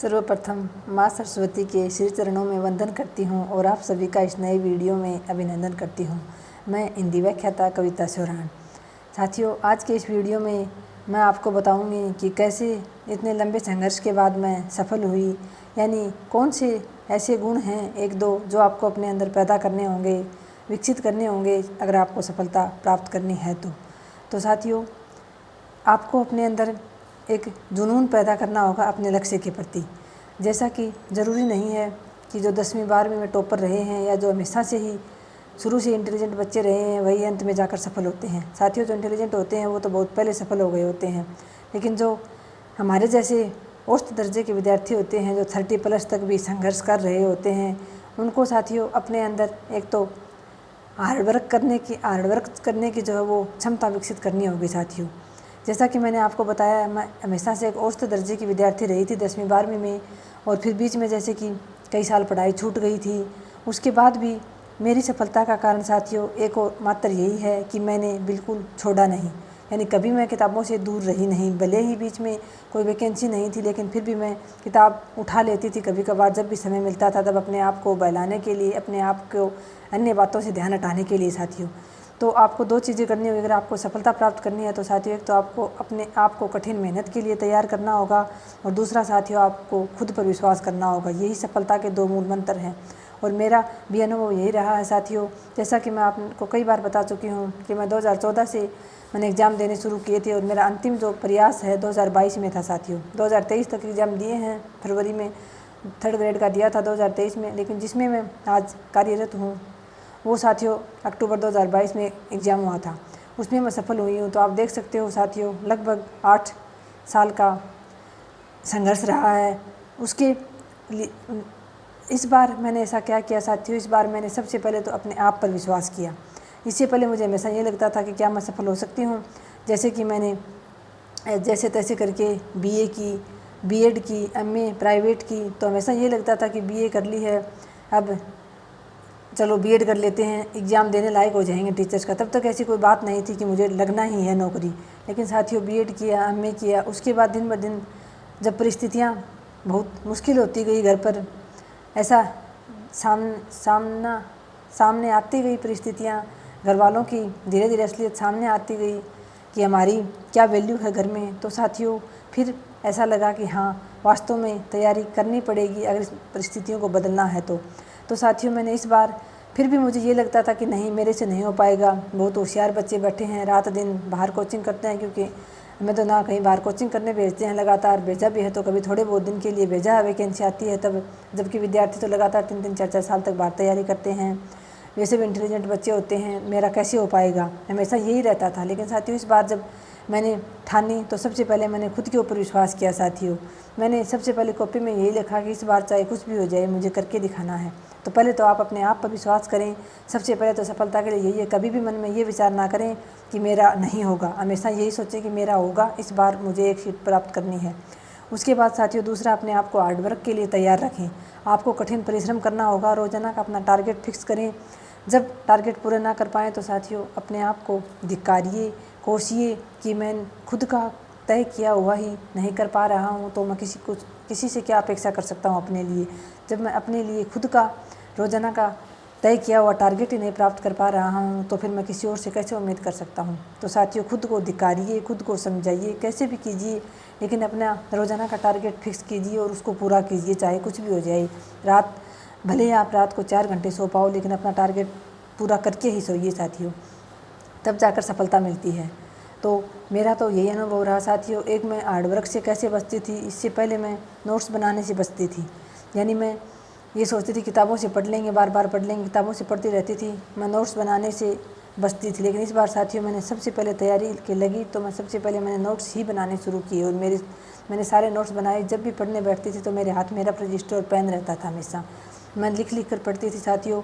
सर्वप्रथम माँ सरस्वती के श्री चरणों में वंदन करती हूँ और आप सभी का इस नए वीडियो में अभिनंदन करती हूँ। मैं हिंदी व्याख्याता कविता सोरान। साथियों, आज के इस वीडियो में मैं आपको बताऊंगी कि कैसे इतने लंबे संघर्ष के बाद मैं सफल हुई, यानी कौन से ऐसे गुण हैं एक दो जो आपको अपने अंदर पैदा करने होंगे, विकसित करने होंगे अगर आपको सफलता प्राप्त करनी है तो साथियों, आपको अपने अंदर एक जुनून पैदा करना होगा अपने लक्ष्य के प्रति। जैसा कि ज़रूरी नहीं है कि जो 10वीं 12वीं में टॉपर रहे हैं या जो हमेशा से ही शुरू से इंटेलिजेंट बच्चे रहे हैं वही अंत में जाकर सफल होते हैं। साथियों, जो इंटेलिजेंट होते हैं वो तो बहुत पहले सफल हो गए होते हैं, लेकिन जो हमारे जैसे औसत दर्जे के विद्यार्थी होते हैं जो 30+ तक भी संघर्ष कर रहे होते हैं, उनको साथियों अपने अंदर एक तो हार्डवर्क करने की जो है वो क्षमता विकसित करनी होगी। साथियों, जैसा कि मैंने आपको बताया, मैं हमेशा से एक औसत दर्जे की विद्यार्थी रही थी 10वीं 12वीं में, और फिर बीच में जैसे कि कई साल पढ़ाई छूट गई थी। उसके बाद भी मेरी सफलता का कारण साथियों एक और मात्र यही है कि मैंने बिल्कुल छोड़ा नहीं, यानी कभी मैं किताबों से दूर रही नहीं। भले ही बीच में कोई वैकेंसी नहीं थी, लेकिन फिर भी मैं किताब उठा लेती थी कभी कभार, जब भी समय मिलता था तब अपने आप को बहलाने के लिए, अपने आप को अन्य बातों से ध्यान हटाने के लिए। साथियों, तो आपको दो चीज़ें करनी होगी अगर आपको सफलता प्राप्त करनी है तो साथियों, एक तो आपको अपने आप को कठिन मेहनत के लिए तैयार करना होगा, और दूसरा साथियों आपको खुद पर विश्वास करना होगा। यही सफलता के दो मूल मंत्र हैं, और मेरा भी अनुभव यही रहा है। साथियों, जैसा कि मैं आपको कई बार बता चुकी हूँ कि मैं 2014 से मैंने एग्ज़ाम देने शुरू किए थे, और मेरा अंतिम जो प्रयास है 2022 में था। साथियों, 2023 तक एग्ज़ाम दिए हैं, फरवरी में 3rd ग्रेड का दिया था 2023 में, लेकिन जिसमें मैं आज कार्यरत हूँ वो साथियों अक्टूबर 2022 में एग्ज़ाम हुआ था, उसमें मैं सफल हुई हूँ। तो आप देख सकते हो साथियों, लगभग 8 साल का संघर्ष रहा है। उसके इस बार मैंने ऐसा क्या किया साथियों, इस बार मैंने सबसे पहले तो अपने आप पर विश्वास किया। इससे पहले मुझे हमेशा ये लगता था कि क्या मैं सफल हो सकती हूँ, जैसे कि मैंने जैसे तैसे करके BA की, B.Ed की, MA प्राइवेट की, तो हमेशा ये लगता था कि BA कर ली है, अब चलो B.Ed कर लेते हैं, एग्ज़ाम देने लायक हो जाएंगे टीचर्स का। तब तक ऐसी कोई बात नहीं थी कि मुझे लगना ही है नौकरी। लेकिन साथियों, B.Ed किया, MA किया, उसके बाद दिन ब दिन जब परिस्थितियाँ बहुत मुश्किल होती गई, घर पर ऐसा सामने आती गई परिस्थितियाँ, घर वालों की धीरे धीरे असलियत सामने आती गई कि हमारी क्या वैल्यू है घर में, तो साथियों फिर ऐसा लगा कि हाँ, वास्तव में तैयारी करनी पड़ेगी अगर इस परिस्थितियों को बदलना है तो साथियों मैंने इस बार, फिर भी मुझे ये लगता था कि नहीं, मेरे से नहीं हो पाएगा। बहुत होशियार बच्चे बैठे हैं, रात दिन बाहर कोचिंग करते हैं, क्योंकि हमें तो ना कहीं बाहर कोचिंग करने भेजते हैं, लगातार भेजा भी है तो कभी थोड़े बहुत दिन के लिए भेजा है, वैकेंसी आती है तब, जबकि विद्यार्थी तो लगातार 3-3 4-4 साल तक बाहर तैयारी करते हैं। वैसे भी इंटेलिजेंट बच्चे होते हैं, मेरा कैसे हो पाएगा, हमेशा यही रहता था। लेकिन साथियों, इस बार जब मैंने ठानी तो सबसे पहले मैंने खुद के ऊपर विश्वास किया। साथियों, मैंने सबसे पहले कॉपी में यही लिखा कि इस बार चाहे कुछ भी हो जाए मुझे करके दिखाना है। तो पहले तो आप अपने आप पर विश्वास करें। सबसे पहले तो सफलता के लिए यही है, कभी भी मन में ये विचार ना करें कि मेरा नहीं होगा, हमेशा यही सोचें कि मेरा होगा, इस बार मुझे एक सीट प्राप्त करनी है। उसके बाद साथियों, दूसरा, अपने आप को हार्डवर्क के लिए तैयार रखें। आपको कठिन परिश्रम करना होगा, रोज़ाना का अपना टारगेट फिक्स करें। जब टारगेट पूरे ना कर पाएँ तो साथियों अपने आप को धिक्कारिए, कोसिए कि मैं खुद का तय किया हुआ ही नहीं कर पा रहा हूँ, तो मैं किसी से क्या अपेक्षा कर सकता हूँ अपने लिए। जब मैं अपने लिए खुद का रोज़ाना का तय किया हुआ टारगेट ही नहीं प्राप्त कर पा रहा हूँ, तो फिर मैं किसी और से कैसे उम्मीद कर सकता हूँ। तो साथियों, खुद को धिक्कारिए, खुद को समझाइए, कैसे भी कीजिए, लेकिन अपना रोज़ाना का टारगेट फिक्स कीजिए और उसको पूरा कीजिए, चाहे कुछ भी हो जाए। भले ही आप रात को 4 घंटे सो पाओ, लेकिन अपना टारगेट पूरा करके ही सोइए साथियों, तब जाकर सफलता मिलती है। तो मेरा तो यही अनुभव रहा साथियों। एक, मैं हार्डवर्क से कैसे बचती थी, इससे पहले मैं नोट्स बनाने से बचती थी। यानी मैं ये सोचती थी किताबों से पढ़ लेंगे, बार बार पढ़ लेंगे, किताबों से पढ़ती रहती थी, मैं नोट्स बनाने से बचती थी। लेकिन इस बार साथियों मैंने सबसे पहले तैयारी के लगी तो मैं सबसे पहले मैंने नोट्स ही बनाने शुरू किए, और मैंने सारे नोट्स बनाए। जब भी पढ़ने बैठती थी तो मेरे हाथ में रफ रजिस्टर और पेन रहता था हमेशा। मैं लिख कर पढ़ती थी साथियों,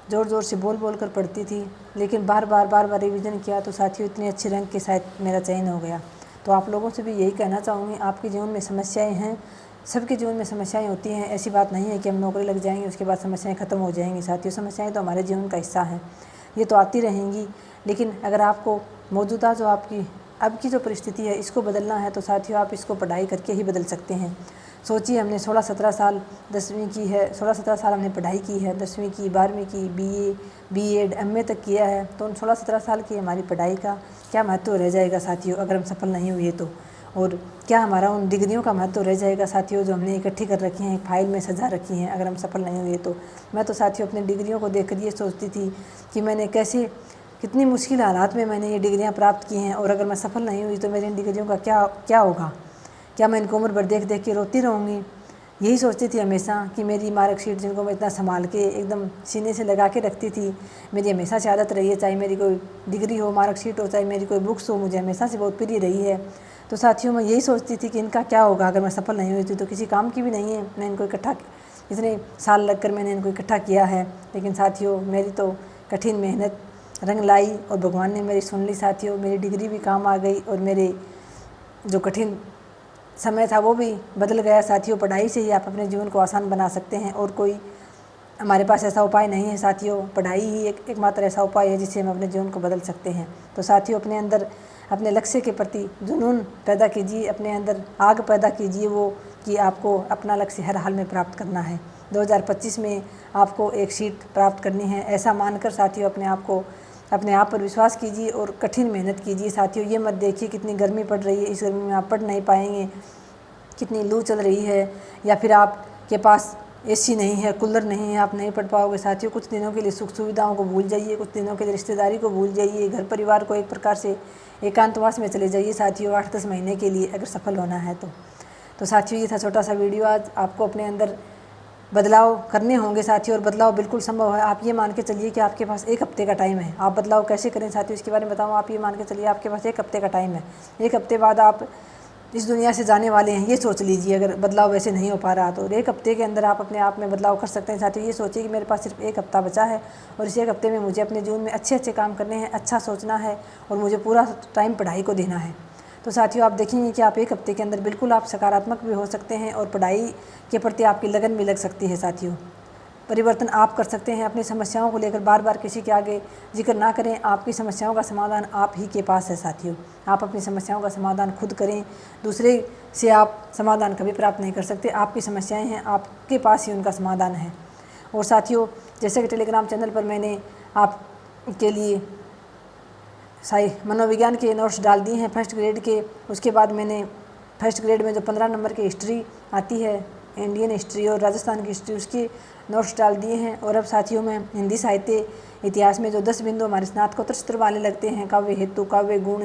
ज़ोर ज़ोर से बोल कर पढ़ती थी, लेकिन बार बार रिवीजन किया तो साथियों इतने अच्छे रैंक के साथ मेरा चयन हो गया। तो आप लोगों से भी यही कहना चाहूँगी, आपके जीवन में समस्याएं हैं, सबके जीवन में समस्याएं होती हैं। ऐसी बात नहीं है कि हम नौकरी लग जाएंगे उसके बाद समस्याएं ख़त्म हो जाएंगी। साथियों, समस्याएं तो हमारे जीवन का हिस्सा हैं, ये तो आती रहेंगी। लेकिन अगर आपको मौजूदा जो आपकी अब की जो परिस्थिति है इसको बदलना है तो साथियों आप इसको पढ़ाई करके ही बदल सकते हैं। सोचिए, हमने 16-17 साल 10वीं की है, 16-17 साल हमने पढ़ाई की है, 10वीं की, 12वीं की, BA, B.Ed, MA तक किया है। तो उन 16-17 साल की हमारी पढ़ाई का क्या महत्व रह जाएगा साथियों, अगर हम सफल नहीं हुए तो। और क्या हमारा उन डिग्रियों का महत्व रह जाएगा साथियों, जो हमने इकट्ठी कर रखी हैं, एक फाइल में सजा रखी हैं, अगर हम सफल नहीं हुए तो। मैं तो साथियों अपनी डिग्रियों को देखकर ये सोचती थी कि मैंने कैसे, कितनी मुश्किल हालात में मैंने ये डिग्रियाँ प्राप्त की हैं, और अगर मैं सफल नहीं हुई तो मेरी इन डिग्रियों का क्या होगा। क्या मैं इनको उम्र भर देख देख के रोती रहूँगी। यही सोचती थी हमेशा कि मेरी मार्कशीट, जिनको मैं इतना संभाल के एकदम सीने से लगा के रखती थी, मेरी हमेशा से आदत रही है, चाहे मेरी कोई डिग्री हो, मार्कशीट हो, चाहे मेरी कोई बुक्स हो, मुझे हमेशा से बहुत प्रिय रही है। तो साथियों मैं यही सोचती थी कि इनका क्या होगा अगर मैं सफल नहीं हुई थी, तो किसी काम की भी नहीं है। मैं इनको इकट्ठा, इतने साल लगकर मैंने इनको इकट्ठा किया है, लेकिन साथियों मेरी तो कठिन मेहनत रंग लाई और भगवान ने मेरी सुन ली साथियों। मेरी डिग्री भी काम आ गई और मेरे जो कठिन समय था वो भी बदल गया साथियों। पढ़ाई से ही आप अपने जीवन को आसान बना सकते हैं, और कोई हमारे पास ऐसा उपाय नहीं है साथियों। पढ़ाई ही एकमात्र ऐसा उपाय है जिससे हम अपने जीवन को बदल सकते हैं। तो साथियों अपने अंदर अपने लक्ष्य के प्रति जुनून पैदा कीजिए, अपने अंदर आग पैदा कीजिए, वो कि आपको अपना लक्ष्य हर हाल में प्राप्त करना है। 2025 में आपको एक सीट प्राप्त करनी है, ऐसा मानकर साथियों अपने आप पर विश्वास कीजिए और कठिन मेहनत कीजिए साथियों। ये मत देखिए कितनी गर्मी पड़ रही है, इस गर्मी में आप पढ़ नहीं पाएंगे, कितनी लू चल रही है, या फिर आपके पास AC नहीं है, कूलर नहीं है, आप नहीं पढ़ पाओगे साथियों। कुछ दिनों के लिए सुख सुविधाओं को भूल जाइए, कुछ दिनों के लिए रिश्तेदारी को भूल जाइए, घर परिवार को एक प्रकार से एकांतवास में चले जाइए साथियों 8-10 महीने के लिए, अगर सफल होना है तो साथियों ये था छोटा सा वीडियो। आज आपको अपने अंदर बदलाव करने होंगे साथियों, और बदलाव बिल्कुल संभव है। आप ये मान के चलिए कि आपके पास 1 हफ्ते का टाइम है। आप बदलाव कैसे करें साथियों, इसके बारे में बताऊँ। आप ये मान के चलिए आपके पास 1 हफ्ते का टाइम है। 1 हफ्ते बाद आप इस दुनिया से जाने वाले हैं, ये सोच लीजिए। अगर बदलाव वैसे नहीं हो पा रहा तो 1 हफ्ते के अंदर आप अपने आप में बदलाव कर सकते हैं साथियों। ये सोचिए कि मेरे पास सिर्फ 1 हफ्ता बचा है, और इस 1 हफ्ते में मुझे अपने जीवन में अच्छे काम करने हैं, अच्छा सोचना है, और मुझे पूरा टाइम पढ़ाई को देना है। तो साथियों आप देखेंगे कि आप 1 हफ्ते के अंदर बिल्कुल आप सकारात्मक भी हो सकते हैं, और पढ़ाई के प्रति आपकी लगन भी लग सकती है साथियों। परिवर्तन आप कर सकते हैं। अपनी समस्याओं को लेकर बार बार किसी के आगे जिक्र ना करें। आपकी समस्याओं का समाधान आप ही के पास है साथियों। आप अपनी समस्याओं का समाधान खुद करें, दूसरे से आप समाधान कभी प्राप्त नहीं कर सकते। आपकी समस्याएं हैं, आपके पास ही उनका समाधान है। और साथियों जैसे कि टेलीग्राम चैनल पर मैंने आपके लिए मनोविज्ञान के नोट्स डाल दिए हैं 1st ग्रेड के। उसके बाद मैंने 1st ग्रेड में जो 15 नंबर की हिस्ट्री आती है, इंडियन हिस्ट्री और राजस्थान की हिस्ट्री, उसके नोट्स डाल दिए हैं। और अब साथियों में हिंदी साहित्य इतिहास में जो 10 बिंदु हमारे स्नातकोत्तर स्तर वाले लगते हैं, काव्य हेतु, काव्य गुण,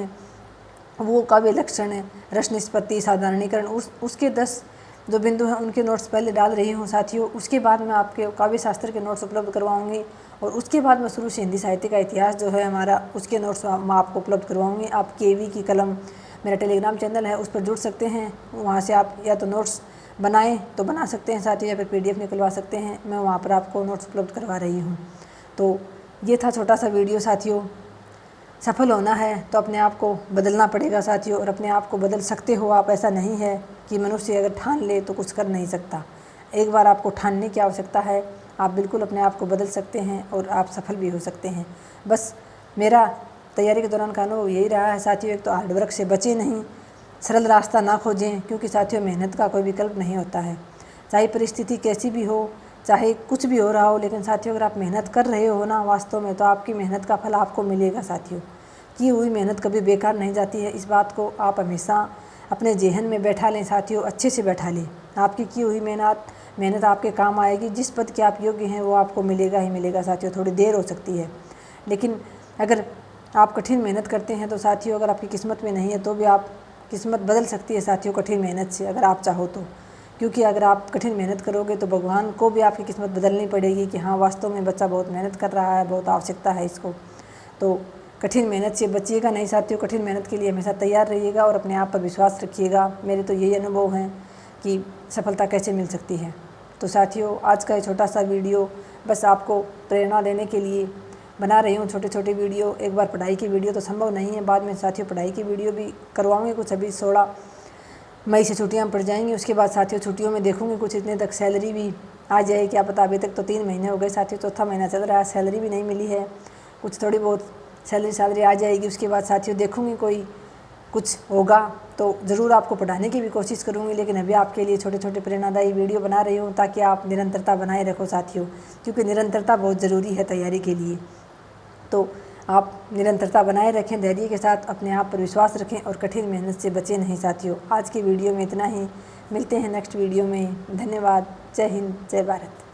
वो काव्य लक्षण, रस निष्पत्ति, साधारणीकरण, उसके 10 जो बिंदु हैं उनके नोट्स पहले डाल रही हूँ साथियों। उसके बाद मैं आपके काव्य शास्त्र के नोट्स उपलब्ध करवाऊँगी, और उसके बाद मैं शुरू से हिंदी साहित्य का इतिहास जो है हमारा, उसके नोट्स मैं आपको उपलब्ध करवाऊँगी। आप KV की कलम मेरा टेलीग्राम चैनल है, उस पर जुड़ सकते हैं। वहाँ से आप या तो नोट्स बनाएं तो बना सकते हैं साथियों, या फिर PDF निकलवा सकते हैं। मैं वहाँ पर आपको नोट्स उपलब्ध करवा रही हूँ। तो ये था छोटा सा वीडियो साथियों। सफल होना है तो अपने आप को बदलना पड़ेगा साथियों, और अपने आप को बदल सकते हो आप। ऐसा नहीं है कि मनुष्य अगर ठान ले तो कुछ कर नहीं सकता। एक बार आपको ठानने की आवश्यकता है, आप बिल्कुल अपने आप को बदल सकते हैं और आप सफल भी हो सकते हैं। बस मेरा तैयारी के दौरान का अनुभव यही रहा है साथियों। एक तो हार्डवर्क से बचे नहीं, सरल रास्ता ना खोजें, क्योंकि साथियों मेहनत का कोई विकल्प नहीं होता है। चाहे परिस्थिति कैसी भी हो, चाहे कुछ भी हो रहा हो, लेकिन साथियों अगर आप मेहनत कर रहे हो ना वास्तव में, तो आपकी मेहनत का फल आपको मिलेगा साथियों। की हुई मेहनत कभी बेकार नहीं जाती है। इस बात को आप हमेशा अपने जेहन में बैठा लें साथियों, अच्छे से बैठा लें। आपकी की हुई मेहनत आपके काम आएगी। जिस पद के आप योग्य हैं वो आपको मिलेगा ही मिलेगा साथियों। थोड़ी देर हो सकती है, लेकिन अगर आप कठिन मेहनत करते हैं तो साथियों, अगर आपकी किस्मत में नहीं है तो भी आप किस्मत बदल सकती है साथियों कठिन मेहनत से, अगर आप चाहो तो। क्योंकि अगर आप कठिन मेहनत करोगे तो भगवान को भी आपकी किस्मत बदलनी पड़ेगी कि हाँ वास्तव में बच्चा बहुत मेहनत कर रहा है, बहुत आवश्यकता है इसको। तो कठिन मेहनत से बचिएगा नहीं साथियों। कठिन मेहनत के लिए हमेशा तैयार रहिएगा और अपने आप पर विश्वास रखिएगा। मेरे तो यही अनुभव हैं कि सफलता कैसे मिल सकती है। तो साथियों आज का ये छोटा सा वीडियो बस आपको प्रेरणा देने के लिए बना रही हूँ। छोटे छोटे वीडियो, एक बार पढ़ाई की वीडियो तो संभव नहीं है, बाद में साथियों पढ़ाई की वीडियो भी करवाऊँगी कुछ। अभी 16 मई से छुट्टियाँ पड़ जाएंगी, उसके बाद साथियों छुट्टियों में देखूँगी कुछ इतने तक सैलरी भी आ जाए, क्या पता। अभी तक तो 3 महीने हो गए साथियों, चौथा महीना चल रहा है, सैलरी भी नहीं मिली है। कुछ थोड़ी बहुत सैलरी आ जाएगी, उसके बाद साथियों देखूँगी कोई कुछ होगा तो ज़रूर आपको पढ़ाने की भी कोशिश करूँगी, लेकिन अभी आपके लिए छोटे छोटे प्रेरणादायी वीडियो बना रही हूँ ताकि आप निरंतरता बनाए रखो साथियों, क्योंकि निरंतरता बहुत ज़रूरी है तैयारी के लिए। तो आप निरंतरता बनाए रखें, धैर्य के साथ अपने आप पर विश्वास रखें और कठिन मेहनत से बचें नहीं साथियों। आज की वीडियो में इतना ही, मिलते हैं नेक्स्ट वीडियो में। धन्यवाद। जय हिंद, जय भारत।